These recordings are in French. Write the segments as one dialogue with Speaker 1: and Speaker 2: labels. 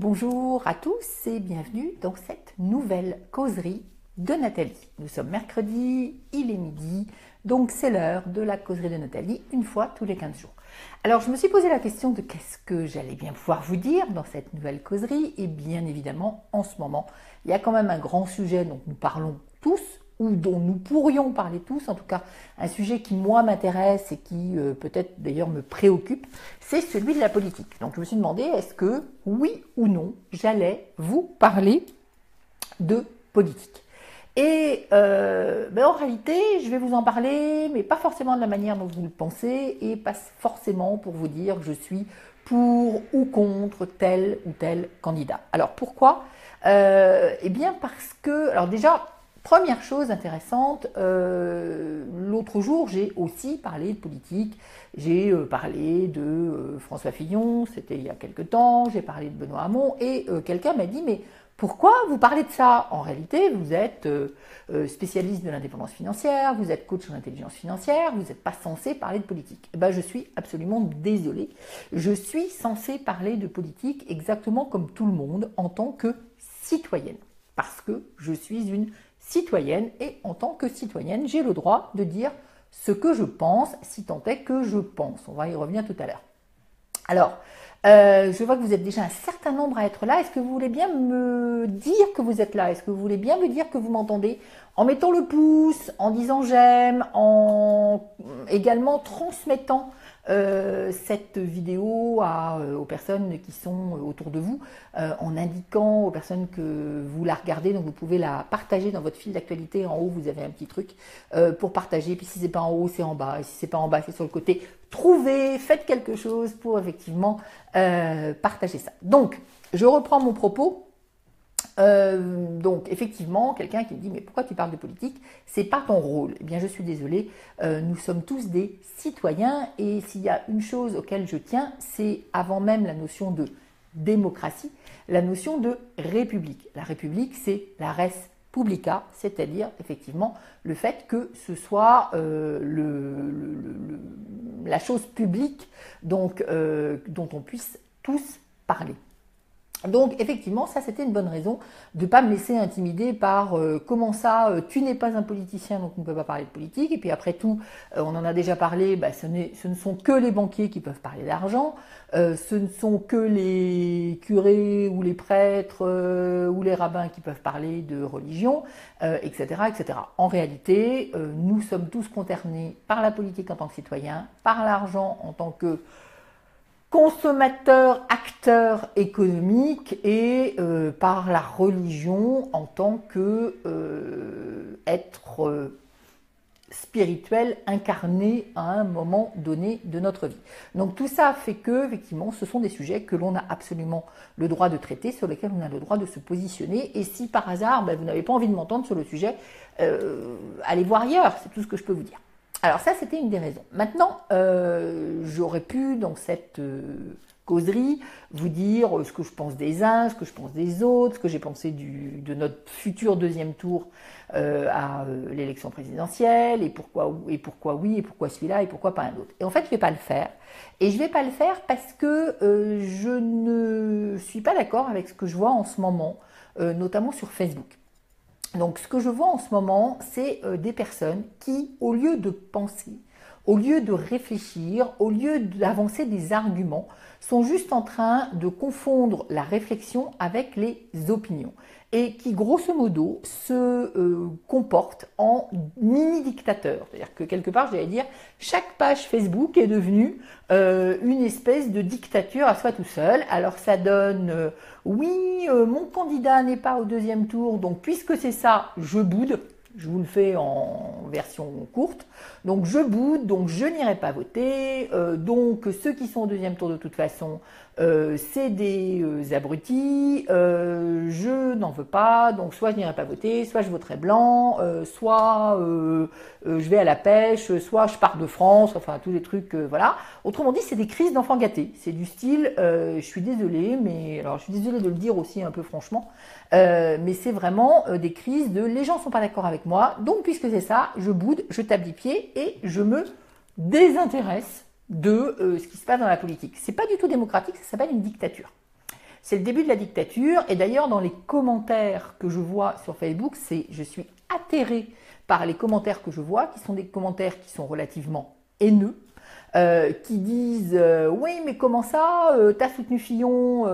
Speaker 1: Bonjour à tous et bienvenue dans cette nouvelle causerie de Nathalie. Nous sommes mercredi, il est midi, donc c'est l'heure de la causerie de Nathalie, une fois tous les 15 jours. Alors je me suis posé la question de qu'est-ce que j'allais bien pouvoir vous dire dans cette nouvelle causerie, et bien évidemment en ce moment, il y a quand même un grand sujet dont nous parlons tous, ou dont nous pourrions parler tous, en tout cas un sujet qui moi m'intéresse et qui peut-être d'ailleurs me préoccupe, c'est celui de la politique. Donc je me suis demandé est-ce que oui ou non j'allais vous parler de politique. Et en réalité je vais vous en parler, mais pas forcément de la manière dont vous le pensez et pas forcément pour vous dire que je suis pour ou contre tel ou tel candidat. Alors pourquoi Eh bien parce que, alors déjà, première chose intéressante, l'autre jour, j'ai aussi parlé de politique. J'ai parlé de François Fillon, c'était il y a quelque temps, j'ai parlé de Benoît Hamon, et quelqu'un m'a dit « Mais pourquoi vous parlez de ça ? En réalité, vous êtes spécialiste de l'indépendance financière, vous êtes coach en intelligence financière, vous n'êtes pas censé parler de politique. » Eh ben, je suis absolument désolée. Je suis censée parler de politique exactement comme tout le monde en tant que citoyenne. Parce que je suis une citoyenne et en tant que citoyenne, j'ai le droit de dire ce que je pense, si tant est que je pense. On va y revenir tout à l'heure. Alors, je vois que vous êtes déjà un certain nombre à être là. Est-ce que vous voulez bien me dire que vous êtes là? Est-ce que vous voulez bien me dire que vous m'entendez? En mettant le pouce, en disant j'aime, en également transmettant cette vidéo aux personnes qui sont autour de vous, en indiquant aux personnes que vous la regardez, donc vous pouvez la partager dans votre fil d'actualité. En haut, vous avez un petit truc pour partager, puis si c'est pas en haut, c'est en bas, et si c'est pas en bas, c'est sur le côté. Trouvez, faites quelque chose pour effectivement partager ça. Donc, je reprends mon propos. Donc effectivement, quelqu'un qui me dit mais pourquoi tu parles de politique? C'est pas ton rôle. Eh bien je suis désolée, nous sommes tous des citoyens et s'il y a une chose auquel je tiens, c'est avant même la notion de démocratie, la notion de république. La république, c'est la res publica, c'est-à-dire effectivement le fait que ce soit la chose publique donc, dont on puisse tous parler. Donc effectivement, ça c'était une bonne raison de ne pas me laisser intimider par comment ça, tu n'es pas un politicien donc on ne peut pas parler de politique. Et puis après tout, on en a déjà parlé, ce ne sont que les banquiers qui peuvent parler d'argent, ce ne sont que les curés ou les prêtres ou les rabbins qui peuvent parler de religion, etc., etc. En réalité, nous sommes tous concernés par la politique en tant que citoyens, par l'argent en tant que consommateur, acteur économique et par la religion en tant que être spirituel incarné à un moment donné de notre vie. Donc tout ça fait que, effectivement, ce sont des sujets que l'on a absolument le droit de traiter, sur lesquels on a le droit de se positionner. Et si par hasard, vous n'avez pas envie de m'entendre sur le sujet, allez voir ailleurs, c'est tout ce que je peux vous dire. Alors ça, c'était une des raisons. Maintenant, j'aurais pu, dans cette causerie, vous dire ce que je pense des uns, ce que je pense des autres, ce que j'ai pensé de notre futur deuxième tour à l'élection présidentielle, et pourquoi oui, et pourquoi celui-là, et pourquoi pas un autre. Et en fait, je ne vais pas le faire. Et je ne vais pas le faire parce que je ne suis pas d'accord avec ce que je vois en ce moment, notamment sur Facebook. Donc ce que je vois en ce moment, c'est des personnes qui, au lieu de penser, au lieu de réfléchir, au lieu d'avancer des arguments, sont juste en train de confondre la réflexion avec les opinions. Et qui, grosso modo, se comportent en mini-dictateurs. C'est-à-dire que, quelque part, j'allais dire, chaque page Facebook est devenue une espèce de dictature à soi tout seul. Alors, ça donne, oui, mon candidat n'est pas au deuxième tour, donc puisque c'est ça, je boude. Je vous le fais en version courte. Donc je boude, donc je n'irai pas voter. Donc ceux qui sont au deuxième tour de toute façon, c'est des abrutis. Je n'en veux pas. Donc soit je n'irai pas voter, soit je voterai blanc, soit je vais à la pêche, soit je pars de France. Enfin tous les trucs, voilà. Autrement dit, c'est des crises d'enfants gâtés. C'est du style, je suis désolée, mais alors je suis désolée de le dire aussi un peu franchement, mais c'est vraiment des crises de les gens sont pas d'accord avec moi, donc puisque c'est ça, je boude, je tape des pieds et je me désintéresse de ce qui se passe dans la politique. C'est pas du tout démocratique, ça s'appelle une dictature. c'est le début de la dictature. Et d'ailleurs, dans les commentaires que je vois sur Facebook, je suis atterrée par les commentaires que je vois, qui sont des commentaires qui sont relativement haineux, qui disent oui mais comment ça, t'as soutenu Fillon,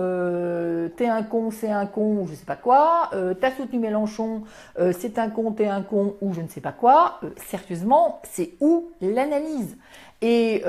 Speaker 1: t'es un con, c'est un con ou je sais pas quoi, t'as soutenu Mélenchon, c'est un con, t'es un con ou je ne sais pas quoi. Sérieusement, c'est où l'analyse? Et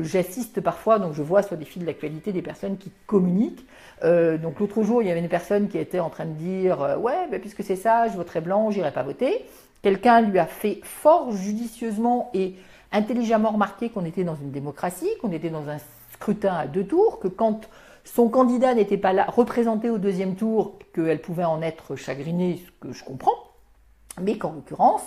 Speaker 1: j'assiste parfois, donc je vois sur des fils d'actualité des personnes qui communiquent. Donc l'autre jour, il y avait une personne qui était en train de dire ouais, bah, puisque c'est ça, je voterai blanc, j'irai pas voter. Quelqu'un lui a fait fort judicieusement et intelligemment remarqué qu'on était dans une démocratie, qu'on était dans un scrutin à 2 tours, que quand son candidat n'était pas là, représenté au 2e tour, qu'elle pouvait en être chagrinée, ce que je comprends, mais qu'en l'occurrence,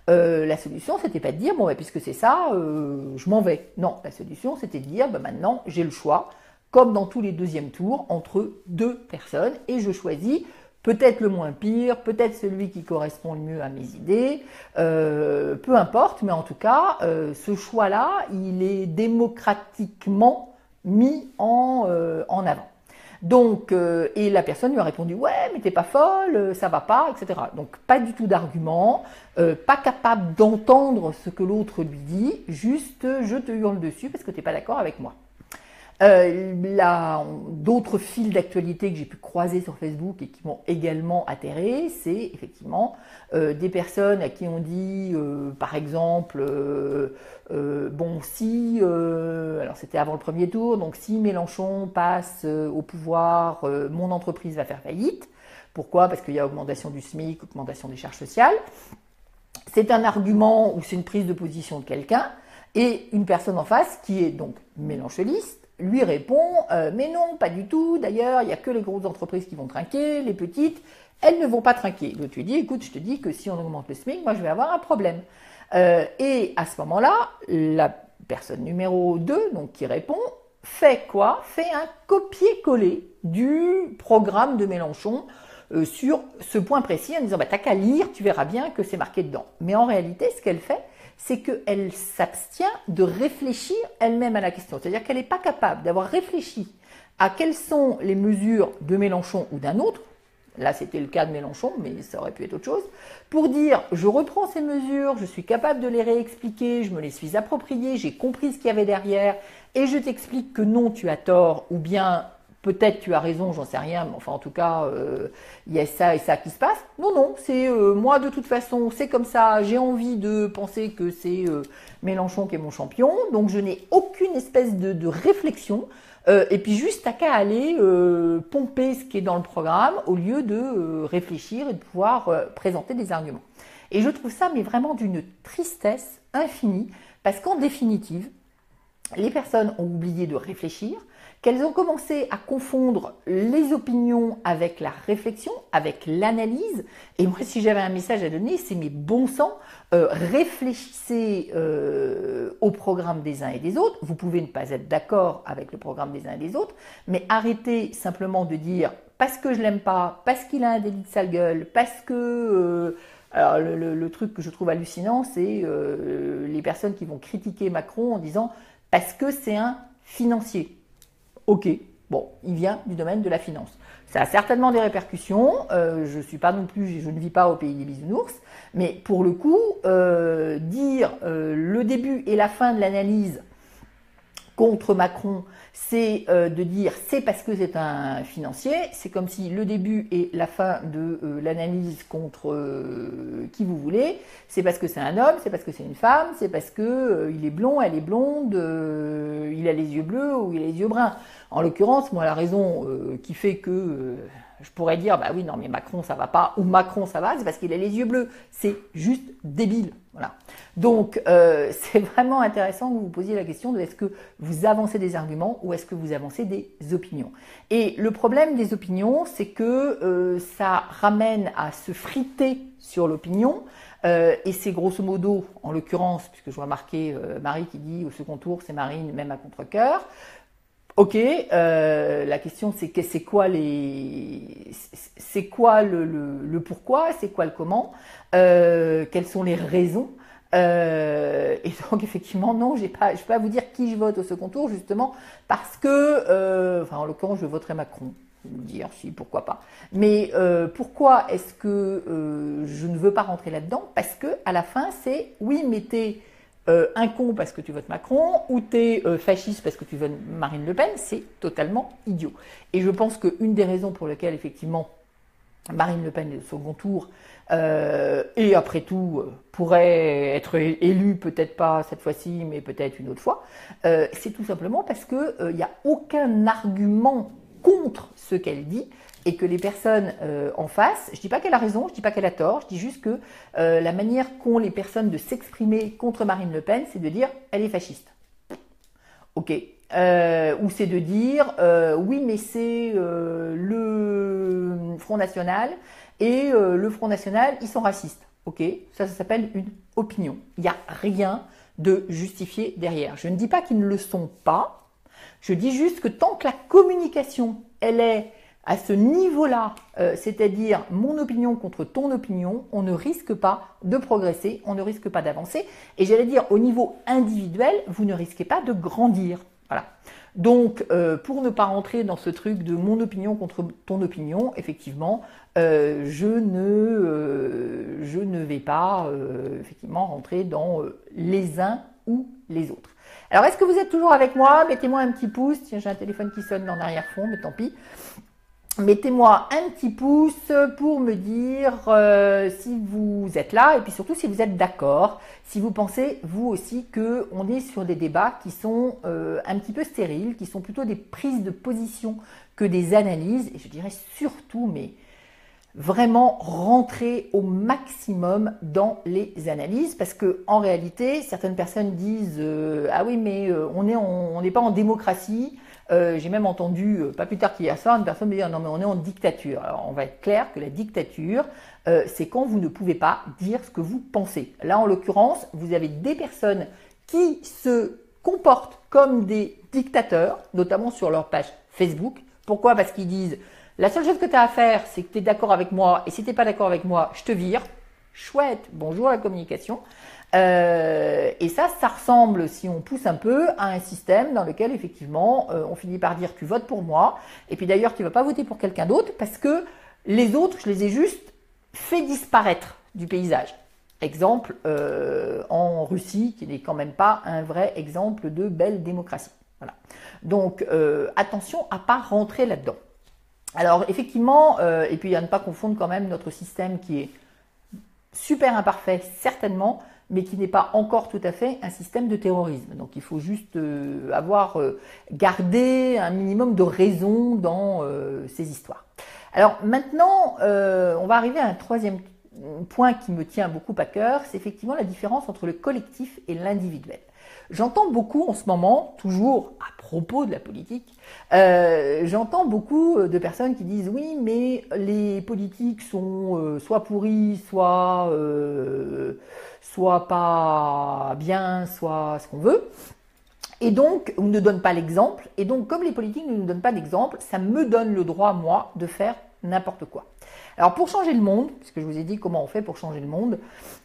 Speaker 1: la solution, c'était pas de dire, bon, bah, puisque c'est ça, je m'en vais. Non, la solution, c'était de dire, bah, maintenant, j'ai le choix, comme dans tous les 2e tours, entre 2 personnes, et je choisis peut-être le moins pire, peut-être celui qui correspond le mieux à mes idées, peu importe, mais en tout cas, ce choix-là, il est démocratiquement mis en avant. Donc, et la personne lui a répondu « Ouais, mais t'es pas folle, ça va pas, etc. » Donc, pas du tout d'argument, pas capable d'entendre ce que l'autre lui dit, juste « Je te hurle dessus parce que t'es pas d'accord avec moi. » D'autres fils d'actualité que j'ai pu croiser sur Facebook et qui m'ont également atterré, c'est effectivement des personnes à qui on dit, par exemple, bon, si, alors c'était avant le 1er tour, donc si Mélenchon passe au pouvoir, mon entreprise va faire faillite. Pourquoi? Parce qu'il y a augmentation du SMIC, augmentation des charges sociales. C'est un argument ou c'est une prise de position de quelqu'un, et une personne en face qui est donc mélenchoniste lui répond mais non, pas du tout, d'ailleurs, il n'y a que les grosses entreprises qui vont trinquer, les petites, elles ne vont pas trinquer. L'autre lui dit, écoute, je te dis que si on augmente le SMIC, moi je vais avoir un problème. Et à ce moment-là, la personne numéro 2, donc qui répond, fait quoi? Fait un copier-coller du programme de Mélenchon sur ce point précis en disant, bah, t'as qu'à lire, tu verras bien que c'est marqué dedans. Mais en réalité, ce qu'elle fait, c'est qu'elle s'abstient de réfléchir elle-même à la question. C'est-à-dire qu'elle n'est pas capable d'avoir réfléchi à quelles sont les mesures de Mélenchon ou d'un autre, là c'était le cas de Mélenchon, mais ça aurait pu être autre chose, pour dire je reprends ces mesures, je suis capable de les réexpliquer, je me les suis appropriées, j'ai compris ce qu'il y avait derrière, et je t'explique que non, tu as tort, ou bien peut-être tu as raison, j'en sais rien, mais enfin en tout cas, il y a ça et ça qui se passe. Non, non, c'est moi de toute façon, c'est comme ça, j'ai envie de penser que c'est Mélenchon qui est mon champion, donc je n'ai aucune espèce de réflexion, et puis juste t'as qu'à aller pomper ce qui est dans le programme au lieu de réfléchir et de pouvoir présenter des arguments. Et je trouve ça mais vraiment d'une tristesse infinie, parce qu'en définitive, les personnes ont oublié de réfléchir, qu'elles ont commencé à confondre les opinions avec la réflexion, avec l'analyse. Et moi, si j'avais un message à donner, c'est mes bon sang, réfléchissez au programme des uns et des autres. Vous pouvez ne pas être d'accord avec le programme des uns et des autres, mais arrêtez simplement de dire parce que je l'aime pas, parce qu'il a un délit de sale gueule, parce que... alors le truc que je trouve hallucinant, c'est les personnes qui vont critiquer Macron en disant parce que c'est un financier. Ok, bon, il vient du domaine de la finance. Ça a certainement des répercussions, je suis pas non plus, je ne vis pas au pays des bisounours, mais pour le coup, dire le début et la fin de l'analyse contre Macron, c'est de dire c'est parce que c'est un financier, c'est comme si le début et la fin de l'analyse contre qui vous voulez, c'est parce que c'est un homme, c'est parce que c'est une femme, c'est parce que il est blond, elle est blonde, il a les yeux bleus ou il a les yeux bruns. En l'occurrence, moi la raison qui fait que je pourrais dire bah oui non mais Macron ça va pas ou Macron ça va, c'est parce qu'il a les yeux bleus. C'est juste débile. Voilà. Donc c'est vraiment intéressant que vous vous posiez la question de est-ce que vous avancez des arguments ou est-ce que vous avancez des opinions. Et le problème des opinions, c'est que ça ramène à se friter sur l'opinion. Et c'est grosso modo, en l'occurrence, puisque je vois marqué Marie qui dit au second tour c'est Marine même à contre-cœur. Ok, la question c'est quoi le pourquoi, c'est quoi le comment, quelles sont les raisons. Et donc effectivement non, je peux pas vous dire qui je vote au second tour justement parce que, enfin en l'occurrence je voterai Macron. dire si, pourquoi pas. Mais pourquoi est-ce que je ne veux pas rentrer là-dedans? Parce que à la fin, c'est oui, mais t'es un con parce que tu votes Macron ou t'es fasciste parce que tu votes Marine Le Pen, c'est totalement idiot. Et je pense qu'une des raisons pour lesquelles effectivement Marine Le Pen est au second tour et après tout pourrait être élue, peut-être pas cette fois-ci, mais peut-être une autre fois, c'est tout simplement parce que il n'y a aucun argument contre ce qu'elle dit et que les personnes en face, je dis pas qu'elle a raison, je dis pas qu'elle a tort, je dis juste que la manière qu'ont les personnes de s'exprimer contre Marine Le Pen, c'est de dire elle est fasciste. Ok. Ou c'est de dire oui mais c'est le Front National et le Front National ils sont racistes. Ok, ça s'appelle une opinion. Il n'y a rien de justifié derrière. Je ne dis pas qu'ils ne le sont pas. Je dis juste que tant que la communication elle est à ce niveau-là, c'est-à-dire mon opinion contre ton opinion, on ne risque pas de progresser, on ne risque pas d'avancer. Et j'allais dire au niveau individuel, vous ne risquez pas de grandir. Voilà. Donc, pour ne pas rentrer dans ce truc de mon opinion contre ton opinion, effectivement, je ne vais pas effectivement rentrer dans les uns ou les autres. Alors, est-ce que vous êtes toujours avec moi? Mettez-moi un petit pouce. Tiens, j'ai un téléphone qui sonne dans l'arrière-fond, mais tant pis. Mettez-moi un petit pouce pour me dire si vous êtes là et puis surtout si vous êtes d'accord, si vous pensez vous aussi qu'on est sur des débats qui sont un petit peu stériles, qui sont plutôt des prises de position que des analyses et je dirais surtout mais vraiment rentrer au maximum dans les analyses parce que en réalité certaines personnes disent ah oui mais on n'est pas en démocratie. J'ai même entendu, pas plus tard qu'hier soir, une personne me dire non mais on est en dictature. Alors on va être clair que la dictature, c'est quand vous ne pouvez pas dire ce que vous pensez. Là en l'occurrence, vous avez des personnes qui se comportent comme des dictateurs, notamment sur leur page Facebook. Pourquoi? Parce qu'ils disent la seule chose que tu as à faire, c'est que tu es d'accord avec moi et si tu n'es pas d'accord avec moi, je te vire. Chouette, bonjour la communication. Et ça ressemble, si on pousse un peu, à un système dans lequel effectivement on finit par dire tu votes pour moi et puis d'ailleurs tu ne vas pas voter pour quelqu'un d'autre parce que les autres, je les ai juste fait disparaître du paysage. Exemple en Russie qui n'est quand même pas un vrai exemple de belle démocratie. Voilà. Donc attention à ne pas rentrer là-dedans. Alors effectivement, et puis à ne pas confondre quand même notre système qui est super imparfait certainement, mais qui n'est pas encore tout à fait un système de terrorisme. Donc il faut juste avoir gardé un minimum de raison dans ces histoires. Alors maintenant, on va arriver à un troisième point qui me tient beaucoup à cœur, c'est effectivement la différence entre le collectif et l'individuel. J'entends beaucoup en ce moment, toujours à propos de la politique, j'entends beaucoup de personnes qui disent oui mais les politiques sont soit pourris, soit pas bien, soit ce qu'on veut. Et donc, on ne donne pas l'exemple. Et donc, comme les politiques ne nous donnent pas d'exemple, ça me donne le droit, moi, de faire n'importe quoi. Alors, pour changer le monde, puisque je vous ai dit comment on fait pour changer le monde,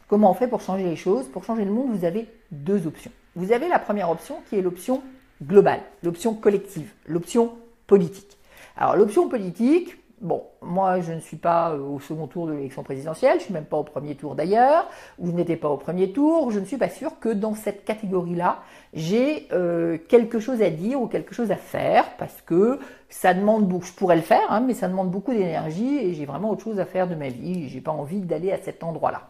Speaker 1: comment on fait pour changer les choses, pour changer le monde, vous avez deux options. Vous avez la première option qui est l'option globale, l'option collective, l'option politique. Alors, l'option politique, bon, moi je ne suis pas au second tour de l'élection présidentielle, je ne suis même pas au premier tour d'ailleurs, ou je n'étais pas au premier tour, je ne suis pas sûre que dans cette catégorie-là, j'ai quelque chose à dire ou quelque chose à faire, parce que ça demande beaucoup, je pourrais le faire, hein, mais ça demande beaucoup d'énergie et j'ai vraiment autre chose à faire de ma vie, j'ai pas envie d'aller à cet endroit-là.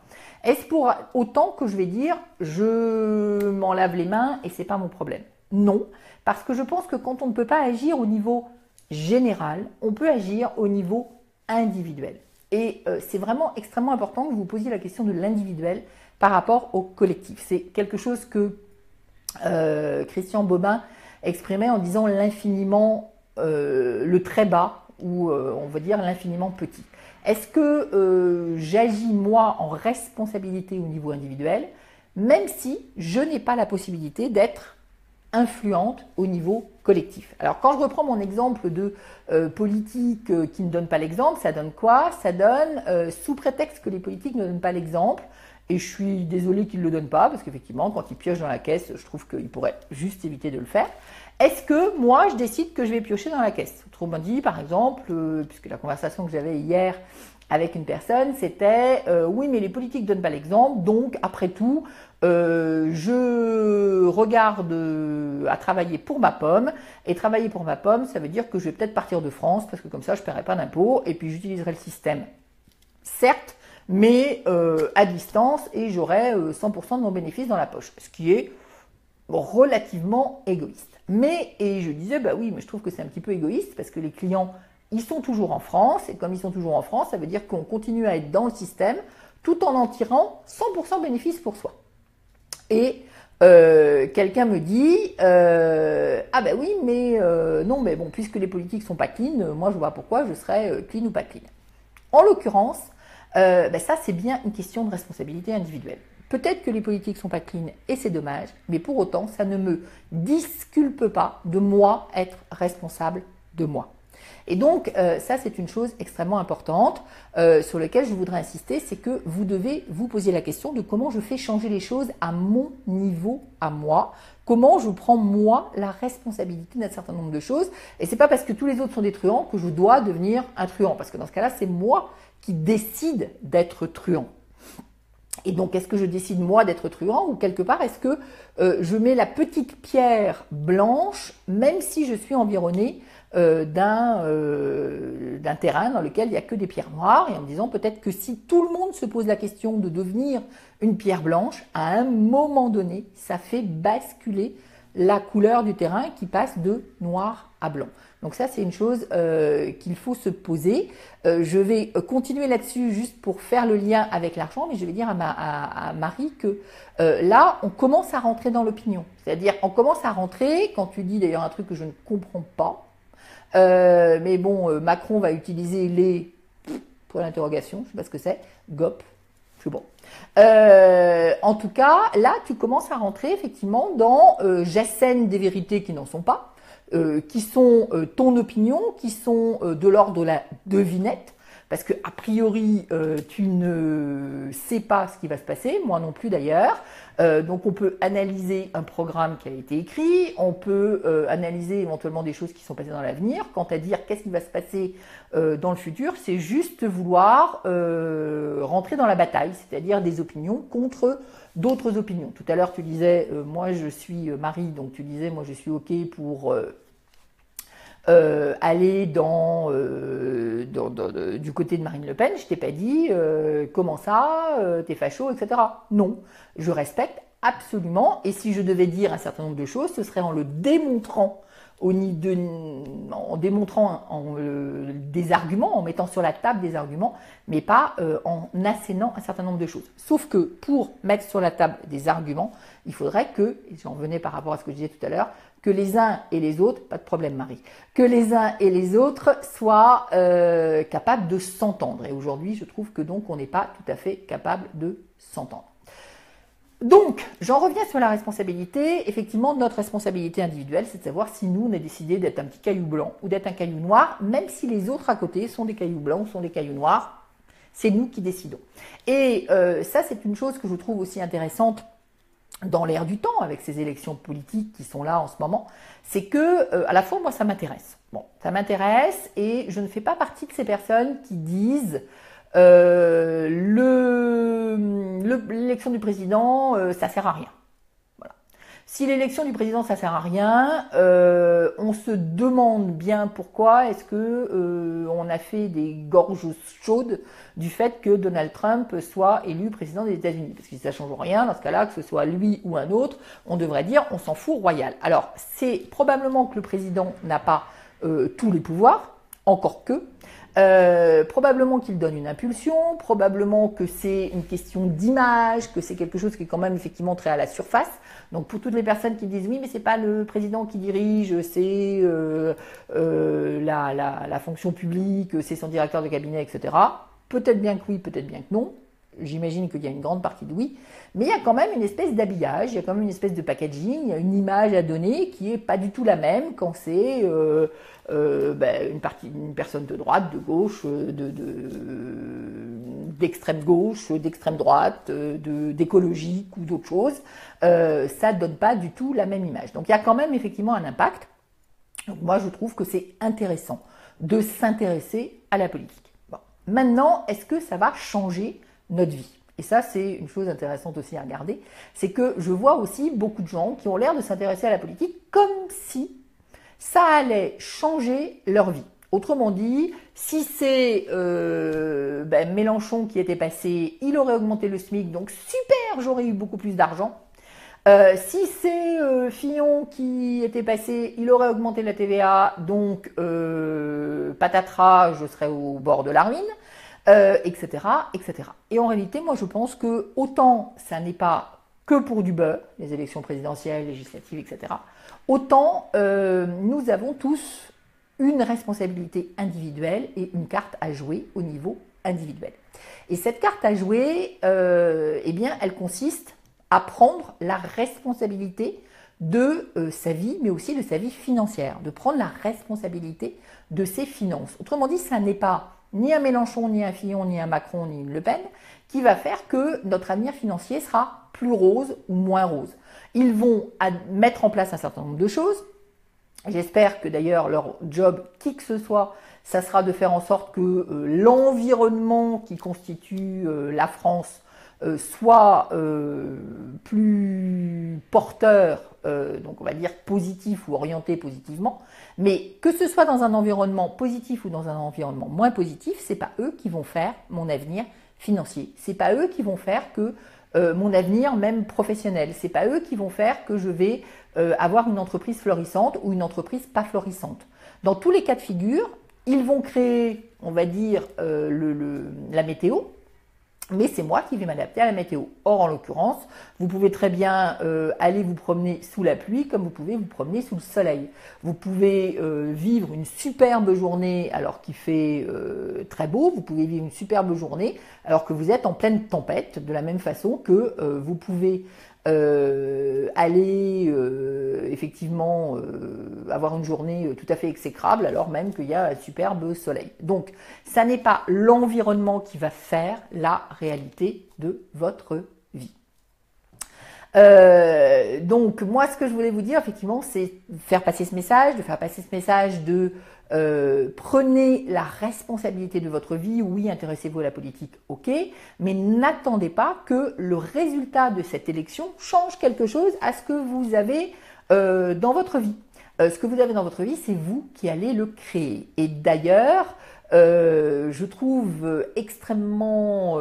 Speaker 1: Est-ce pour autant que je vais dire je m'en lave les mains et c'est pas mon problème? Non, parce que je pense que quand on ne peut pas agir au niveau général, on peut agir au niveau individuel. Et c'est vraiment extrêmement important que vous posiez la question de l'individuel par rapport au collectif. C'est quelque chose que Christian Bobin exprimait en disant l'infiniment, le très bas, ou on va dire l'infiniment petit. Est-ce que j'agis moi en responsabilité au niveau individuel, même si je n'ai pas la possibilité d'être influente au niveau collectif. Alors quand je reprends mon exemple de politique qui ne donne pas l'exemple, ça donne quoi? Ça donne, sous prétexte que les politiques ne donnent pas l'exemple, et je suis désolée qu'ils ne le donnent pas, parce qu'effectivement, quand ils piochent dans la caisse, je trouve qu'ils pourraient juste éviter de le faire, est-ce que moi, je décide que je vais piocher dans la caisse? Autrement dit, par exemple, puisque la conversation que j'avais hier avec une personne, c'était oui, mais les politiques donnent pas l'exemple, donc après tout, je regarde à travailler pour ma pomme, et travailler pour ma pomme, ça veut dire que je vais peut-être partir de France, parce que comme ça, je ne paierai pas d'impôts, et puis j'utiliserai le système, certes, mais à distance, et j'aurai 100% de mon bénéfice dans la poche, ce qui est relativement égoïste. Mais, et je disais, bah oui, mais je trouve que c'est un petit peu égoïste, parce que les clients, ils sont toujours en France, et comme ils sont toujours en France, ça veut dire qu'on continue à être dans le système, tout en tirant 100% bénéfice pour soi. Et quelqu'un me dit, ah ben oui, mais non, mais bon, puisque les politiques sont pas clean, moi je vois pourquoi je serais clean ou pas clean. En l'occurrence, ça c'est bien une question de responsabilité individuelle. Peut-être que les politiques sont pas clean et c'est dommage, mais pour autant, ça ne me disculpe pas de moi être responsable de moi. Et donc, ça, c'est une chose extrêmement importante sur laquelle je voudrais insister, c'est que vous devez vous poser la question de comment je fais changer les choses à mon niveau, à moi, comment je prends, moi, la responsabilité d'un certain nombre de choses. Et c'est pas parce que tous les autres sont des truands que je dois devenir un truand, parce que dans ce cas-là, c'est moi qui décide d'être truand. Et donc, est-ce que je décide moi d'être truand ou quelque part, est-ce que je mets la petite pierre blanche, même si je suis environné d'un terrain dans lequel il n'y a que des pierres noires, et en me disant peut-être que si tout le monde se pose la question de devenir une pierre blanche, à un moment donné, ça fait basculer la couleur du terrain qui passe de noir à blanc. Donc ça, c'est une chose qu'il faut se poser. Je vais continuer là-dessus juste pour faire le lien avec l'argent, mais je vais dire à Marie que là, on commence à rentrer dans l'opinion. C'est-à-dire, on commence à rentrer, quand tu dis d'ailleurs un truc que je ne comprends pas, mais bon, Macron va utiliser les, pour l'interrogation, je ne sais pas ce que c'est, GOP, je sais pas. En tout cas, là, tu commences à rentrer effectivement dans j'assène des vérités qui n'en sont pas, qui sont ton opinion, qui sont de l'ordre de la devinette, parce que a priori tu ne sais pas ce qui va se passer, moi non plus d'ailleurs. Donc on peut analyser un programme qui a été écrit, on peut analyser éventuellement des choses qui sont passées dans l'avenir. Quant à dire qu'est-ce qui va se passer dans le futur, c'est juste vouloir rentrer dans la bataille, c'est-à-dire des opinions contre d'autres opinions. Tout à l'heure tu disais, moi je suis Marie, donc tu disais, moi je suis OK pour aller du côté de Marine Le Pen. Je t'ai pas dit comment ça, t'es facho, etc. Non, je respecte absolument, et si je devais dire un certain nombre de choses, ce serait en le démontrant, en démontrant des arguments, en mettant sur la table des arguments, mais pas en assénant un certain nombre de choses. Sauf que pour mettre sur la table des arguments, il faudrait que, et j'en venais par rapport à ce que je disais tout à l'heure, que les uns et les autres, pas de problème Marie, que les uns et les autres soient capables de s'entendre. Et aujourd'hui, je trouve que donc on n'est pas tout à fait capable de s'entendre. Donc, j'en reviens sur la responsabilité. Effectivement, notre responsabilité individuelle, c'est de savoir si nous, on a décidé d'être un petit caillou blanc ou d'être un caillou noir, même si les autres à côté sont des cailloux blancs ou sont des cailloux noirs. C'est nous qui décidons. Et ça, c'est une chose que je trouve aussi intéressante dans l'ère du temps, avec ces élections politiques qui sont là en ce moment, c'est que, à la fois, moi, ça m'intéresse. Bon, ça m'intéresse, et je ne fais pas partie de ces personnes qui disent l'élection du président, ça sert à rien. Voilà. Si l'élection du président, ça sert à rien, on se demande bien pourquoi est-ce que on a fait des gorges chaudes du fait que Donald Trump soit élu président des États-Unis. Parce que si ça change rien, dans ce cas-là, que ce soit lui ou un autre, on devrait dire on s'en fout royal. Alors, c'est probablement que le président n'a pas tous les pouvoirs, encore que. Probablement qu'il donne une impulsion, probablement que c'est une question d'image, que c'est quelque chose qui est quand même effectivement très à la surface. Donc pour toutes les personnes qui disent oui mais c'est pas le président qui dirige, c'est la fonction publique, c'est son directeur de cabinet, etc. Peut-être bien que oui, peut-être bien que non. J'imagine qu'il y a une grande partie de oui, mais il y a quand même une espèce d'habillage, il y a quand même une espèce de packaging, il y a une image à donner qui est pas du tout la même quand c'est une personne de droite, de gauche, d'extrême gauche, d'extrême droite, d'écologique ou d'autre chose. Ça donne pas du tout la même image. Donc il y a quand même effectivement un impact. Donc moi, je trouve que c'est intéressant de s'intéresser à la politique. Bon. Maintenant, est-ce que ça va changer notre vie? Et ça, c'est une chose intéressante aussi à regarder. C'est que je vois aussi beaucoup de gens qui ont l'air de s'intéresser à la politique comme si ça allait changer leur vie. Autrement dit, si c'est Mélenchon qui était passé, il aurait augmenté le SMIC, donc super, j'aurais eu beaucoup plus d'argent. Si c'est Fillon qui était passé, il aurait augmenté la TVA, donc patatras, je serais au bord de la ruine, etc., etc. Et en réalité, moi je pense que autant ça n'est pas que pour du beurre, les élections présidentielles, législatives, etc., autant nous avons tous une responsabilité individuelle et une carte à jouer au niveau individuel. Et cette carte à jouer, eh bien, elle consiste à prendre la responsabilité de sa vie, mais aussi de sa vie financière, de prendre la responsabilité de ses finances. Autrement dit, ça n'est pas ni un Mélenchon, ni un Fillon, ni un Macron, ni une Le Pen qui va faire que notre avenir financier sera plus rose ou moins rose. Ils vont mettre en place un certain nombre de choses. J'espère que d'ailleurs leur job, qui que ce soit, ça sera de faire en sorte que l'environnement qui constitue la France soit plus porteur, donc on va dire positif ou orienté positivement, mais que ce soit dans un environnement positif ou dans un environnement moins positif, c'est pas eux qui vont faire mon avenir financier, c'est pas eux qui vont faire que mon avenir même professionnel, c'est pas eux qui vont faire que je vais avoir une entreprise florissante ou une entreprise pas florissante. Dans tous les cas de figure, ils vont créer, on va dire, la météo, mais c'est moi qui vais m'adapter à la météo. Or, en l'occurrence, vous pouvez très bien aller vous promener sous la pluie comme vous pouvez vous promener sous le soleil. Vous pouvez vivre une superbe journée alors qu'il fait très beau. Vous pouvez vivre une superbe journée alors que vous êtes en pleine tempête, de la même façon que vous pouvez aller effectivement avoir une journée tout à fait exécrable alors même qu'il y a un superbe soleil. Donc, ça n'est pas l'environnement qui va faire la réalité de votre vie. Donc, moi, ce que je voulais vous dire, effectivement, c'est faire passer ce message, de prenez la responsabilité de votre vie. Oui, intéressez-vous à la politique, ok, mais n'attendez pas que le résultat de cette élection change quelque chose à ce que vous avez dans votre vie. Ce que vous avez dans votre vie, c'est vous qui allez le créer. Et d'ailleurs, je trouve extrêmement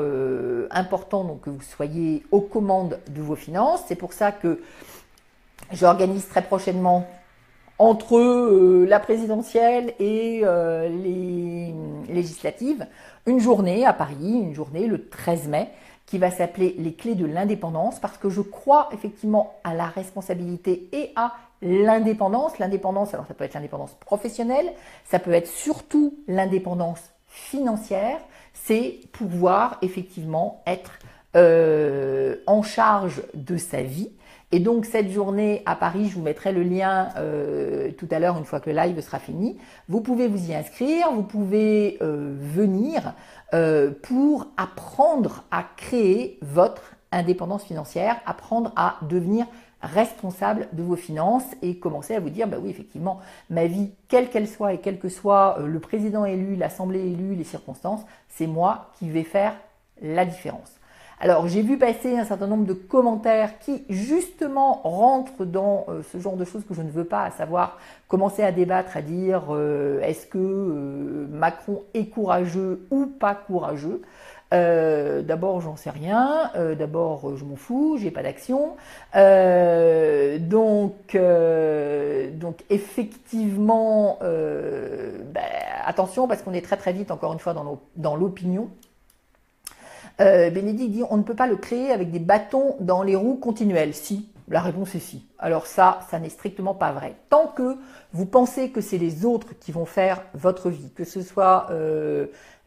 Speaker 1: important donc, que vous soyez aux commandes de vos finances. C'est pour ça que j'organise très prochainement entre la présidentielle et les législatives, une journée à Paris, une journée le 13 mai, qui va s'appeler les clés de l'indépendance, parce que je crois effectivement à la responsabilité et à l'indépendance. L'indépendance, alors ça peut être l'indépendance professionnelle, ça peut être surtout l'indépendance financière, c'est pouvoir effectivement être en charge de sa vie. Et donc cette journée à Paris, je vous mettrai le lien tout à l'heure une fois que le live sera fini. Vous pouvez vous y inscrire, vous pouvez venir pour apprendre à créer votre indépendance financière, apprendre à devenir responsable de vos finances et commencer à vous dire, bah oui, effectivement, ma vie, quelle qu'elle soit et quel que soit le président élu, l'assemblée élue, les circonstances, c'est moi qui vais faire la différence. Alors, j'ai vu passer un certain nombre de commentaires qui, justement, rentrent dans ce genre de choses que je ne veux pas, à savoir commencer à débattre, à dire est-ce que Macron est courageux ou pas courageux. D'abord, j'en sais rien. D'abord, je m'en fous, j'ai pas d'action. Donc, effectivement, attention parce qu'on est très très vite, encore une fois, dans l'opinion. Bénédicte dit on ne peut pas le créer avec des bâtons dans les roues continuelles. Si, la réponse est si. Alors ça n'est strictement pas vrai. Tant que vous pensez que c'est les autres qui vont faire votre vie, que ce soit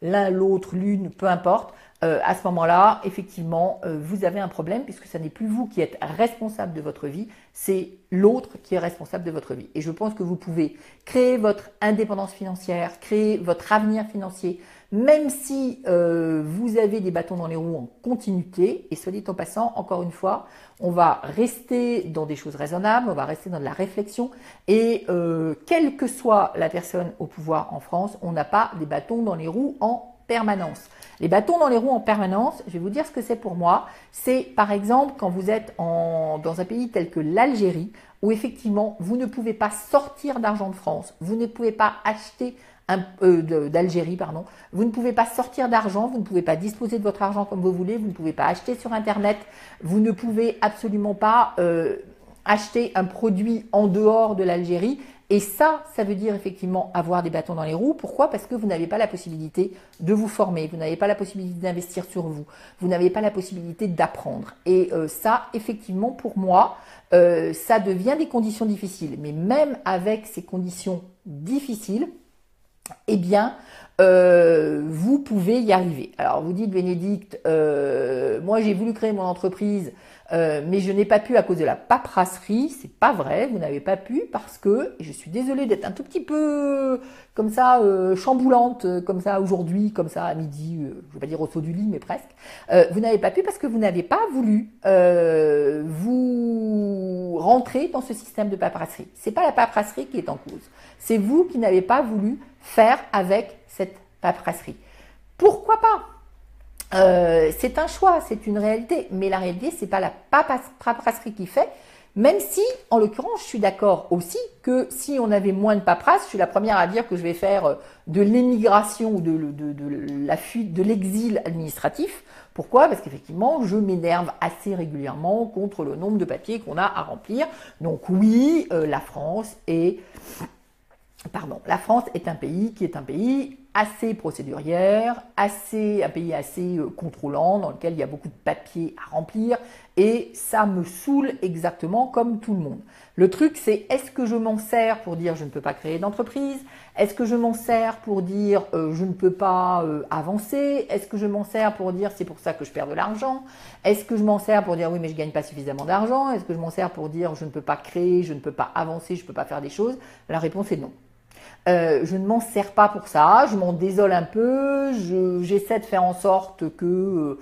Speaker 1: l'un, l'autre, l'une, peu importe, à ce moment-là, effectivement, vous avez un problème puisque ce n'est plus vous qui êtes responsable de votre vie, c'est l'autre qui est responsable de votre vie. Et je pense que vous pouvez créer votre indépendance financière, créer votre avenir financier, même si vous avez des bâtons dans les roues en continuité, et soit dit en passant, encore une fois, on va rester dans des choses raisonnables, on va rester dans de la réflexion, et quelle que soit la personne au pouvoir en France, on n'a pas des bâtons dans les roues en permanence. Les bâtons dans les roues en permanence, je vais vous dire ce que c'est pour moi. C'est par exemple quand vous êtes dans un pays tel que l'Algérie, où effectivement vous ne pouvez pas sortir d'argent de France, vous ne pouvez pas acheter d'Algérie, pardon. Vous ne pouvez pas sortir d'argent, vous ne pouvez pas disposer de votre argent comme vous voulez, vous ne pouvez pas acheter sur Internet, vous ne pouvez absolument pas acheter un produit en dehors de l'Algérie. Et ça veut dire effectivement avoir des bâtons dans les roues. Pourquoi? Parce que vous n'avez pas la possibilité de vous former, vous n'avez pas la possibilité d'investir sur vous, vous n'avez pas la possibilité d'apprendre. Et ça, effectivement, pour moi, ça devient des conditions difficiles. Mais même avec ces conditions difficiles, eh bien, vous pouvez y arriver. Alors, vous dites, Bénédicte, moi j'ai voulu créer mon entreprise, mais je n'ai pas pu à cause de la paperasserie. C'est pas vrai, vous n'avez pas pu parce que, et je suis désolée d'être un tout petit peu comme ça, chamboulante, comme ça aujourd'hui, comme ça à midi, je ne vais pas dire au saut du lit, mais presque. Vous n'avez pas pu parce que vous n'avez pas voulu vous rentrer dans ce système de paperasserie. C'est pas la paperasserie qui est en cause. C'est vous qui n'avez pas voulu faire avec cette paperasserie. Pourquoi pas? C'est un choix, c'est une réalité, mais la réalité, c'est pas la paperasserie qui fait, même si, en l'occurrence, je suis d'accord aussi que si on avait moins de paperasse, je suis la première à dire que je vais faire de l'émigration ou de la fuite, de l'exil administratif. Pourquoi? Parce qu'effectivement, je m'énerve assez régulièrement contre le nombre de papiers qu'on a à remplir. Donc oui, la France est un pays qui est un pays assez procédurière, un pays assez contrôlant, dans lequel il y a beaucoup de papiers à remplir, et ça me saoule exactement comme tout le monde. Le truc, c'est est-ce que je m'en sers pour dire je ne peux pas créer d'entreprise? Est-ce que je m'en sers pour dire je ne peux pas avancer? Est-ce que je m'en sers pour dire c'est pour ça que je perds de l'argent? Est-ce que je m'en sers pour dire oui mais je gagne pas suffisamment d'argent? Est-ce que je m'en sers pour dire je ne peux pas créer, je ne peux pas avancer, je ne peux pas faire des choses? La réponse est non. Je ne m'en sers pas pour ça, je m'en désole un peu, j'essaie de faire en sorte que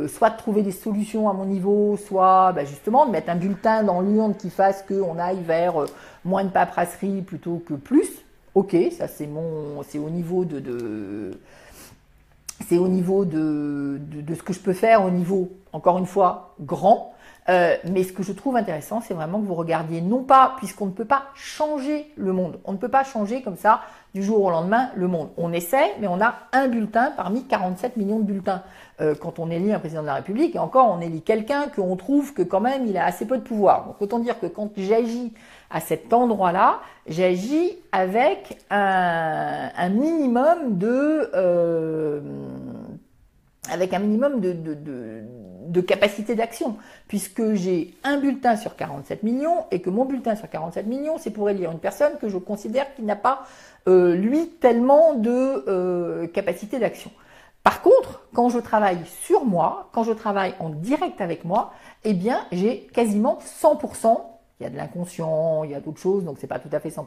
Speaker 1: soit de trouver des solutions à mon niveau, soit justement de mettre un bulletin dans l'urne qui fasse qu'on aille vers moins de paperasserie plutôt que plus. Ok, ça c'est au niveau c'est au niveau de ce que je peux faire au niveau, encore une fois, grand. Mais ce que je trouve intéressant, c'est vraiment que vous regardiez, non pas, puisqu'on ne peut pas changer le monde, on ne peut pas changer comme ça du jour au lendemain le monde. On essaie, mais on a un bulletin parmi 47 millions de bulletins. Quand on élit un président de la République, et encore on élit quelqu'un qu'on trouve que quand même il a assez peu de pouvoir. Donc autant dire que quand j'agis à cet endroit-là, j'agis avec un minimum de capacité d'action, puisque j'ai un bulletin sur 47 millions et que mon bulletin sur 47 millions, c'est pour élire une personne que je considère qui n'a pas, lui, tellement de capacité d'action. Par contre, quand je travaille sur moi, quand je travaille en direct avec moi, eh bien, j'ai quasiment 100%. Il y a de l'inconscient, il y a d'autres choses, donc c'est pas tout à fait 100%.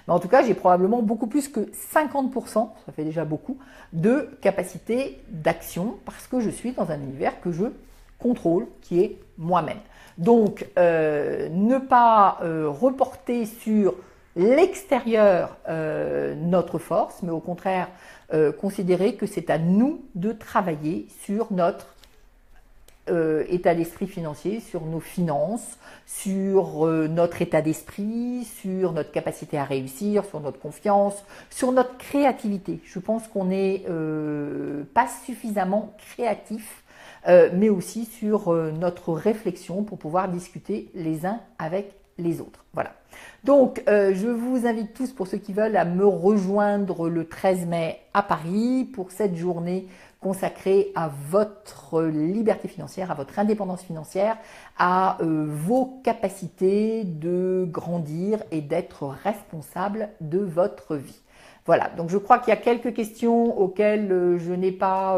Speaker 1: Mais en tout cas, j'ai probablement beaucoup plus que 50%, ça fait déjà beaucoup, de capacité d'action parce que je suis dans un univers que je contrôle, qui est moi-même. Donc, ne pas reporter sur l'extérieur notre force, mais au contraire, considérer que c'est à nous de travailler sur notre état d'esprit financier, sur nos finances, sur notre état d'esprit, sur notre capacité à réussir, sur notre confiance, sur notre créativité. Je pense qu'on n'est pas suffisamment créatif, mais aussi sur notre réflexion pour pouvoir discuter les uns avec les autres. Voilà. Donc, je vous invite tous, pour ceux qui veulent, à me rejoindre le 13 mai à Paris pour cette journée consacrée à votre liberté financière, à votre indépendance financière, à vos capacités de grandir et d'être responsable de votre vie. Voilà, donc je crois qu'il y a quelques questions auxquelles je n'ai pas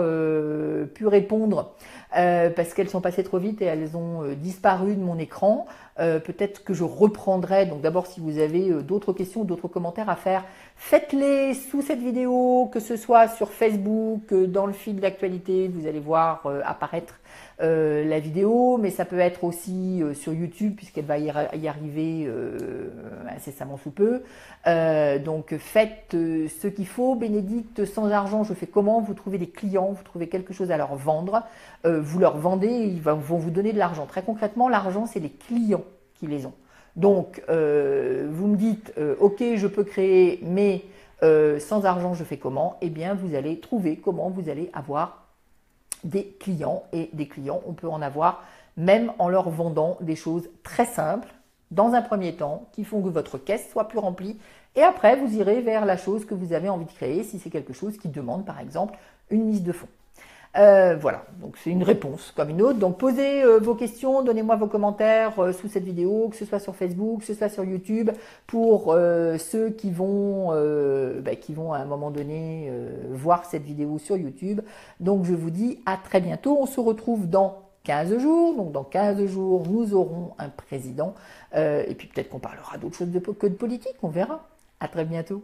Speaker 1: pu répondre parce qu'elles sont passées trop vite et elles ont disparu de mon écran. Peut-être que je reprendrai. Donc d'abord, si vous avez d'autres questions, d'autres commentaires à faire, faites-les sous cette vidéo, que ce soit sur Facebook, dans le fil d'actualité, vous allez voir apparaître la vidéo, mais ça peut être aussi sur YouTube puisqu'elle va y arriver incessamment sous peu. Donc faites ce qu'il faut. Bénédicte, sans argent, je fais comment? Vous trouvez des clients, vous trouvez quelque chose à leur vendre, vous leur vendez, ils vont vous donner de l'argent. Très concrètement, l'argent, c'est les clients qui les ont. Donc vous me dites, ok, je peux créer, mais sans argent, je fais comment? Eh bien, vous allez trouver comment vous allez avoir des clients, et des clients, on peut en avoir même en leur vendant des choses très simples dans un premier temps qui font que votre caisse soit plus remplie, et après vous irez vers la chose que vous avez envie de créer si c'est quelque chose qui demande par exemple une mise de fonds. Voilà, donc c'est une réponse comme une autre. Donc posez vos questions, donnez-moi vos commentaires sous cette vidéo, que ce soit sur Facebook, que ce soit sur YouTube, pour ceux qui vont à un moment donné voir cette vidéo sur YouTube. Donc je vous dis à très bientôt, on se retrouve dans 15 jours, donc dans 15 jours nous aurons un président, et puis peut-être qu'on parlera d'autre chose que de politique, on verra. À très bientôt.